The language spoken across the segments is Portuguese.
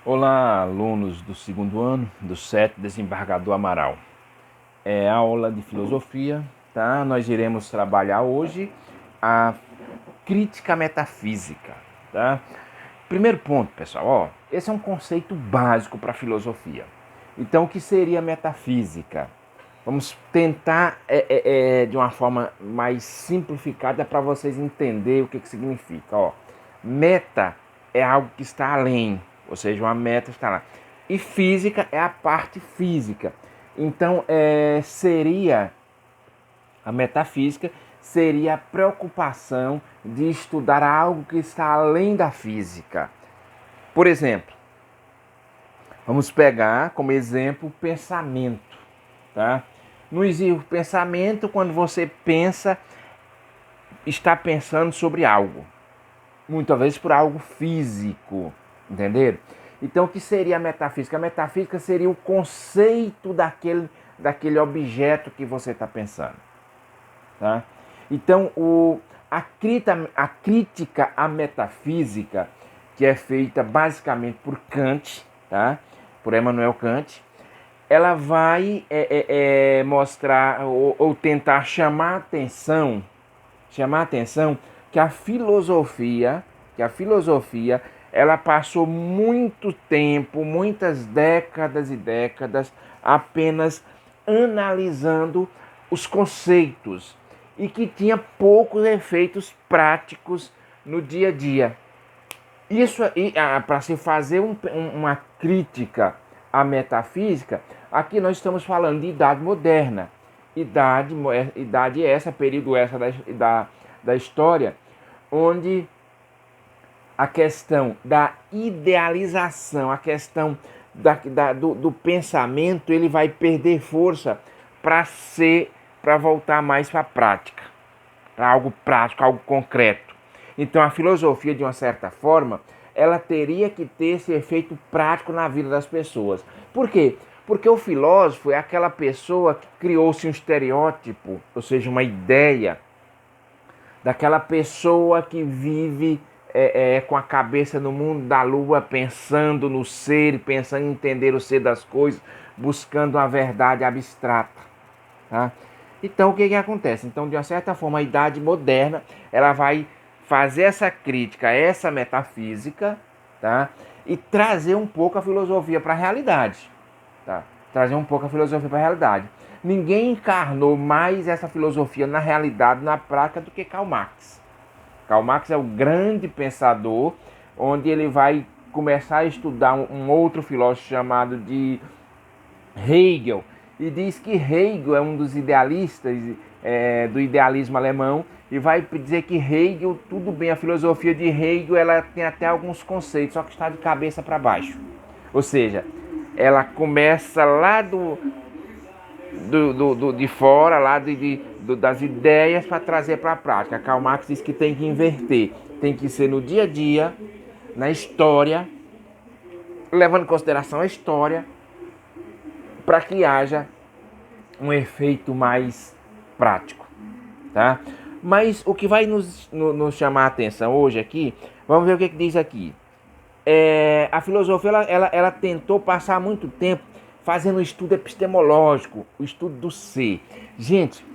Olá, alunos do segundo ano do SET Desembargador Amaral. É a aula de filosofia, tá? Nós iremos trabalhar hoje a crítica metafísica, tá? Primeiro ponto, pessoal, esse é um conceito básico para a filosofia. Então, o que seria metafísica? Vamos tentar de uma forma mais simplificada para vocês entenderem o que significa. Meta é algo que está além, ou seja, uma meta está lá. E física é a parte física. Então, seria a metafísica seria a preocupação de estudar algo que está além da física. Por exemplo, vamos pegar como exemplo o pensamento, tá? No exílio pensamento, quando você pensa, está pensando sobre algo. Muitas vezes por algo físico, entenderam? Então, o que seria a metafísica? A metafísica seria o conceito daquele objeto que você está pensando. Tá? Então, a crítica à metafísica, que é feita basicamente por Kant, tá? Por Immanuel Kant, ela vai mostrar ou tentar chamar a atenção que a filosofia, ela passou muito tempo, muitas décadas e décadas apenas analisando os conceitos e que tinha poucos efeitos práticos no dia a dia. Isso para se fazer uma crítica à metafísica, aqui nós estamos falando de idade moderna. Idade essa, período essa da história, onde a questão da idealização, a questão do pensamento, ele vai perder força para voltar mais para a prática, para algo prático, algo concreto. Então a filosofia, de uma certa forma, ela teria que ter esse efeito prático na vida das pessoas. Por quê? Porque o filósofo é aquela pessoa que criou-se um estereótipo, ou seja, uma ideia daquela pessoa que vive com a cabeça no mundo da lua, pensando no ser, pensando em entender o ser das coisas, buscando a verdade abstrata. Tá? Então, o que acontece? Então, de uma certa forma, a idade moderna, ela vai fazer essa crítica, essa metafísica, tá? E trazer um pouco a filosofia para a realidade. Tá? Trazer um pouco a filosofia para a realidade. Ninguém encarnou mais essa filosofia na realidade, na prática, do que Karl Marx. Karl Marx é o grande pensador, onde ele vai começar a estudar um outro filósofo chamado de Hegel, e diz que Hegel é um dos idealistas do idealismo alemão, e vai dizer que Hegel, tudo bem, a filosofia de Hegel ela tem até alguns conceitos, só que está de cabeça para baixo. Ou seja, ela começa lá de fora, lá das ideias para trazer para a prática. Karl Marx diz que tem que inverter, tem que ser no dia a dia, na história, levando em consideração a história, para que haja um efeito mais prático, tá? Mas o que vai nos chamar a atenção hoje aqui, vamos ver o que diz aqui. A filosofia ela tentou passar muito tempo fazendo um estudo epistemológico, o estudo do ser. Gente,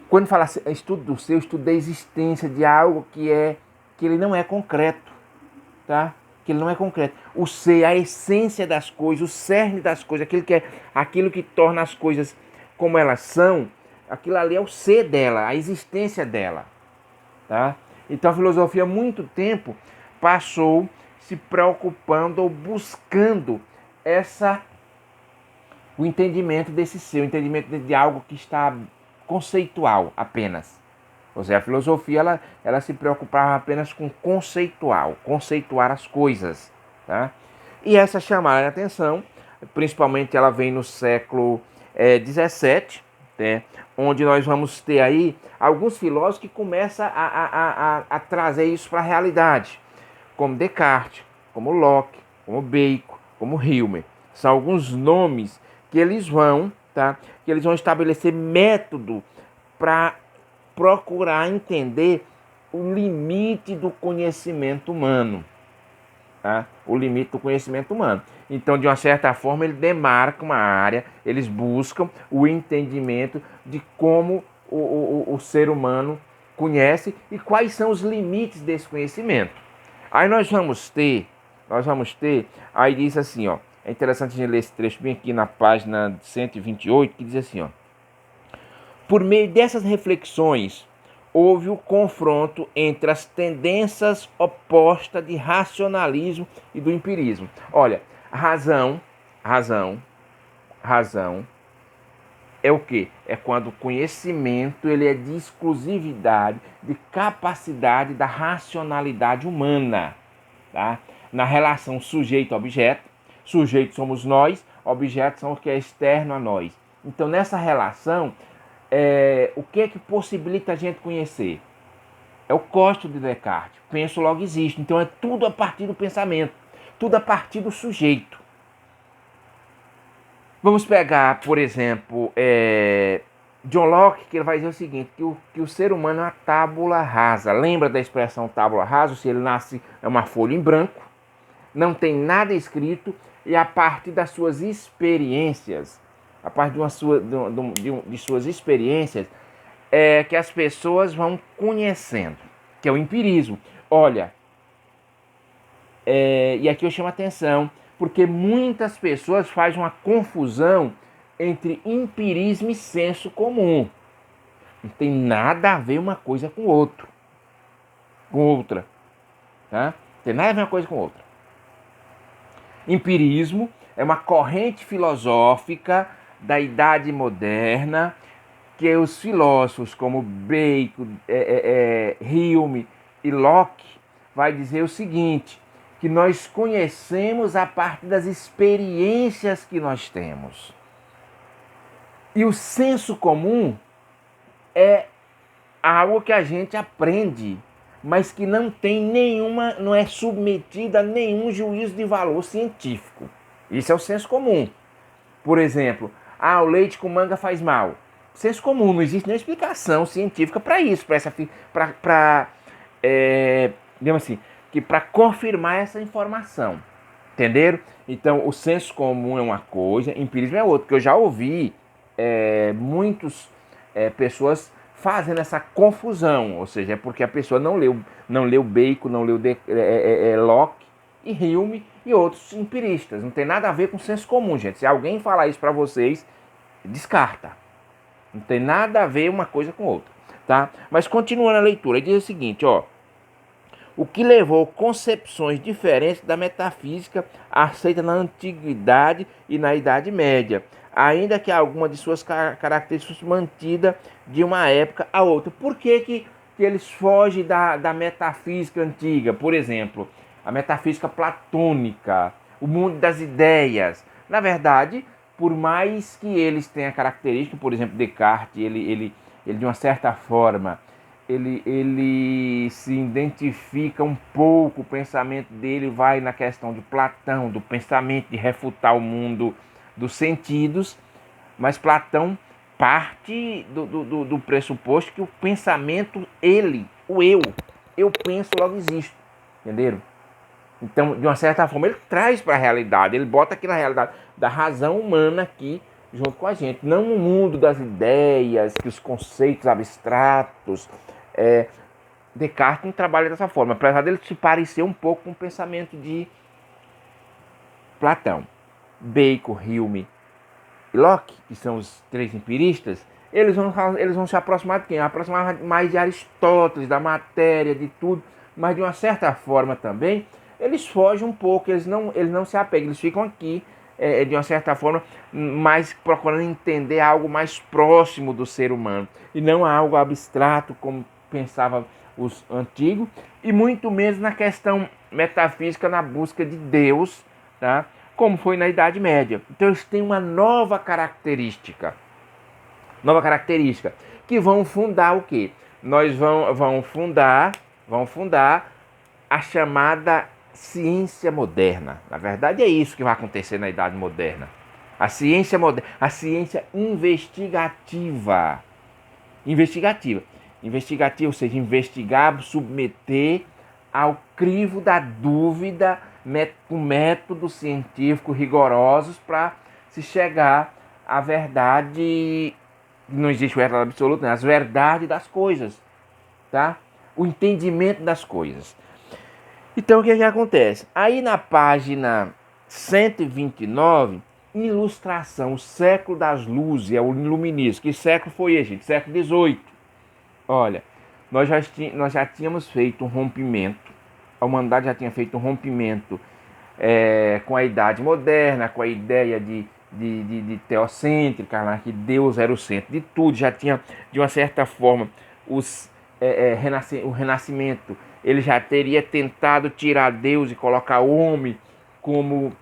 quando fala estudo do ser, o estudo da existência de algo que ele não é concreto, tá? Que ele não é concreto. O ser, a essência das coisas, o cerne das coisas, aquilo que torna as coisas como elas são, aquilo ali é o ser dela, a existência dela, tá? Então a filosofia há muito tempo passou se preocupando ou buscando o entendimento desse ser, o entendimento de algo que está conceitual apenas. Ou seja, a filosofia ela se preocupava apenas com conceituar as coisas. Tá? E essa chamada de atenção, principalmente ela vem no século XVII, né, onde nós vamos ter aí alguns filósofos que começam a trazer isso para a realidade, como Descartes, como Locke, como Bacon, como Hume. São alguns nomes que eles vão estabelecer método para procurar entender o limite do conhecimento humano. tá? O limite do conhecimento humano. Então, de uma certa forma, ele demarca uma área, eles buscam o entendimento de como o ser humano conhece e quais são os limites desse conhecimento. Aí nós vamos ter, aí diz assim, ó, é interessante a gente ler esse trecho bem aqui na página 128, que diz assim, ó, por meio dessas reflexões, houve o confronto entre as tendências opostas de racionalismo e do empirismo. Olha, razão é o quê? É quando o conhecimento ele é de exclusividade, de capacidade da racionalidade humana, tá? Na relação sujeito-objeto, sujeito somos nós, objeto são o que é externo a nós. Então, nessa relação, o que é que possibilita a gente conhecer? É o código de Descartes. Penso, logo existe. Então, é tudo a partir do pensamento, tudo a partir do sujeito. Vamos pegar, por exemplo, John Locke, que ele vai dizer o seguinte, que o ser humano é uma tábula rasa. Lembra da expressão tábula rasa? Se ele nasce, é uma folha em branco, não tem nada escrito, e a partir das suas experiências, a partir de suas experiências, que as pessoas vão conhecendo, que é o empirismo. Olha, e aqui eu chamo a atenção, porque muitas pessoas fazem uma confusão entre empirismo e senso comum. Não tem nada a ver uma coisa com outra. Tá? Não tem nada a ver uma coisa com outra. Empirismo é uma corrente filosófica da Idade Moderna que os filósofos como Bacon, Hume e Locke vai dizer o seguinte, que nós conhecemos a partir das experiências que nós temos. E o senso comum é algo que a gente aprende, mas que não tem nenhuma, não é submetido a nenhum juízo de valor científico. Isso é o senso comum. Por exemplo, o leite com manga faz mal. Senso comum, não existe nenhuma explicação científica para isso, digamos assim, que para confirmar essa informação. Entenderam? Então, o senso comum é uma coisa, empirismo é outra, que eu já ouvi muitas pessoas fazendo essa confusão, ou seja, é porque a pessoa não leu Bacon, não leu Locke e Hume e outros empiristas. Não tem nada a ver com senso comum, gente. Se alguém falar isso para vocês, descarta. Não tem nada a ver uma coisa com outra, tá? Mas continuando a leitura, ele diz o seguinte, ó. O que levou concepções diferentes da metafísica aceita na Antiguidade e na Idade Média, ainda que alguma de suas características mantida de uma época a outra. Por que eles fogem da metafísica antiga? Por exemplo, a metafísica platônica, o mundo das ideias. Na verdade, por mais que eles tenham características, por exemplo, Descartes, ele de uma certa forma, ele se identifica um pouco, o pensamento dele vai na questão de Platão, do pensamento de refutar o mundo dos sentidos, mas Platão parte do pressuposto que o pensamento, eu penso, logo existo, entenderam? Então, de uma certa forma, ele traz para a realidade, ele bota aqui na realidade da razão humana aqui junto com a gente, não no mundo das ideias, que os conceitos abstratos. Descartes não trabalha dessa forma, apesar dele se parecer um pouco com o pensamento de Platão. Bacon, Hume e Locke, que são os três empiristas, eles vão se aproximar de quem? Aproximar mais de Aristóteles, da matéria, de tudo, mas de uma certa forma também, eles fogem um pouco, eles não se apegam, eles ficam aqui, de uma certa forma, mais procurando entender algo mais próximo do ser humano, e não algo abstrato, como pensava os antigos, e muito menos na questão metafísica, na busca de Deus, tá? Como foi na Idade Média. Então eles têm uma nova característica, que vão fundar o quê? Vão fundar a chamada ciência moderna. Na verdade é isso que vai acontecer na Idade Moderna. A ciência moderna, a ciência investigativa, ou seja, investigar, submeter ao crivo da dúvida, com métodos científicos rigorosos para se chegar à verdade. Não existe verdade absoluta, né? As verdades das coisas, tá? O entendimento das coisas. Então o que acontece? Aí na página 129, ilustração, o século das luzes, é o iluminismo. Que século foi esse, gente? Século XVIII. Olha, nós já tínhamos feito um rompimento, a humanidade já tinha feito um rompimento com a idade moderna, com a ideia de teocêntrica, né, que Deus era o centro de tudo, já tinha, de uma certa forma, o renascimento, ele já teria tentado tirar Deus e colocar o homem como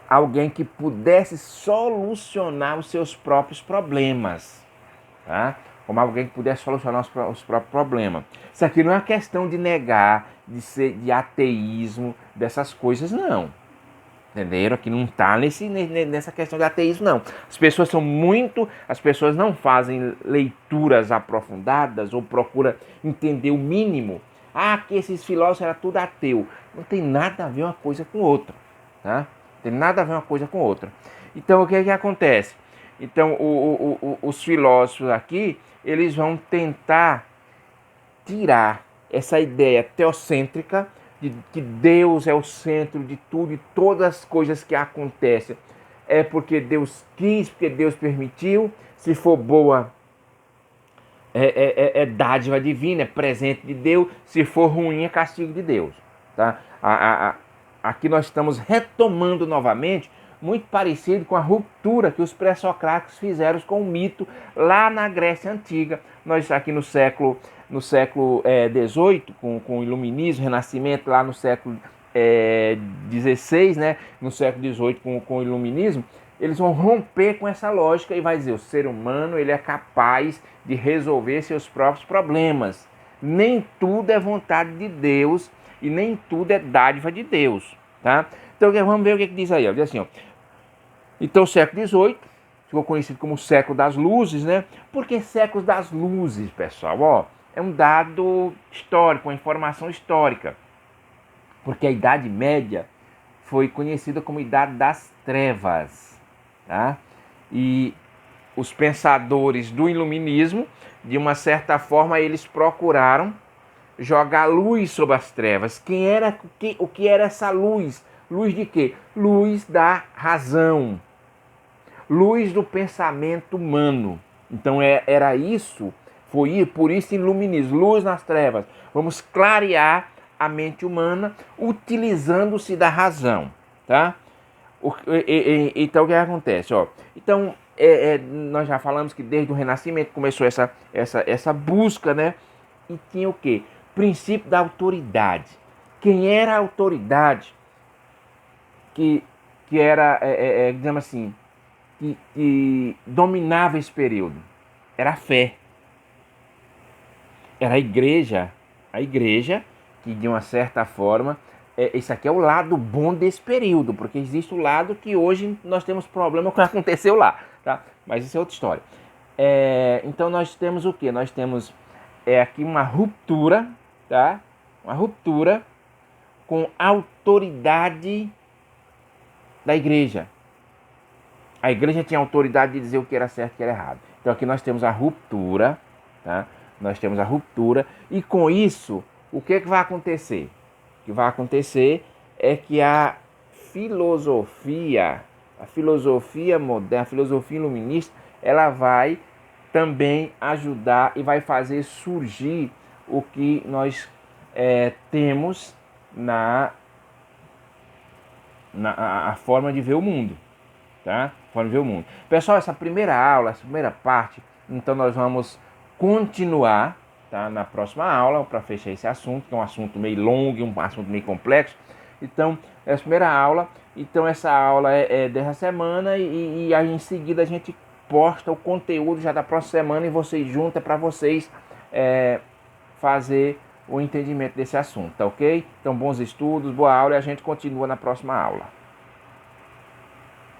alguém que pudesse solucionar os seus próprios problemas, tá? Como alguém que pudesse solucionar os próprios problemas. Isso aqui não é uma questão de negar, de ateísmo, dessas coisas, não. Entenderam? Aqui não está nessa questão de ateísmo, não. As pessoas não fazem leituras aprofundadas ou procuram entender o mínimo. Ah, que esses filósofos eram tudo ateu. Não tem nada a ver uma coisa com outra, tá? Não tem nada a ver uma coisa com outra. Então, o que é que acontece? Então, os filósofos aqui, eles vão tentar tirar essa ideia teocêntrica de que Deus é o centro de tudo e todas as coisas que acontecem é porque Deus quis, porque Deus permitiu. Se for boa, é dádiva divina, é presente de Deus. Se for ruim, é castigo de Deus. Tá? Aqui nós estamos retomando novamente, muito parecido com a ruptura que os pré-socráticos fizeram com o mito lá na Grécia Antiga. Nós aqui no século XVIII, com o iluminismo, renascimento lá no século XVI, né? No século XVIII com o iluminismo, eles vão romper com essa lógica e vai dizer, o ser humano ele é capaz de resolver seus próprios problemas. Nem tudo é vontade de Deus e nem tudo é dádiva de Deus, tá? Então vamos ver o que diz aí, ó. Diz assim, ó. Então o século XVIII ficou conhecido como o século das luzes, né? Por que século das luzes, pessoal? Ó, é um dado histórico, uma informação histórica. Porque a Idade Média foi conhecida como Idade das Trevas, tá? E os pensadores do iluminismo, de uma certa forma, eles procuraram jogar luz sobre as trevas. O que era essa luz? Luz de quê? Luz da razão. Luz do pensamento humano. Então era isso, foi por isso iluminismo, luz nas trevas. Vamos clarear a mente humana utilizando-se da razão, tá? Então o que acontece? Ó, então nós já falamos que desde o Renascimento começou essa busca, né? E tinha o quê? Princípio da autoridade. Quem era a autoridade que era, digamos assim, que dominava esse período? Era a fé. Era a igreja que de uma certa forma, esse aqui é o lado bom desse período, porque existe o lado que hoje nós temos problema com o que aconteceu lá, tá? Mas isso é outra história. Então nós temos o que? Nós temos aqui uma ruptura, tá? Uma ruptura com a autoridade da igreja. A igreja tinha autoridade de dizer o que era certo e o que era errado. Então aqui nós temos a ruptura, tá? Nós temos a ruptura e com isso, o que vai acontecer? O que vai acontecer é que a filosofia moderna, a filosofia iluminista, ela vai também ajudar e vai fazer surgir o que nós temos a forma de ver o mundo, tá? Forma de ver o mundo. Pessoal, essa primeira aula, essa primeira parte, então nós vamos continuar, tá, na próxima aula para fechar esse assunto, que é um assunto meio longo, um assunto meio complexo. Então, essa primeira aula, então essa aula é dessa semana e aí em seguida a gente posta o conteúdo já da próxima semana e vocês juntam para vocês fazer o entendimento desse assunto, tá ok? Então, bons estudos, boa aula e a gente continua na próxima aula.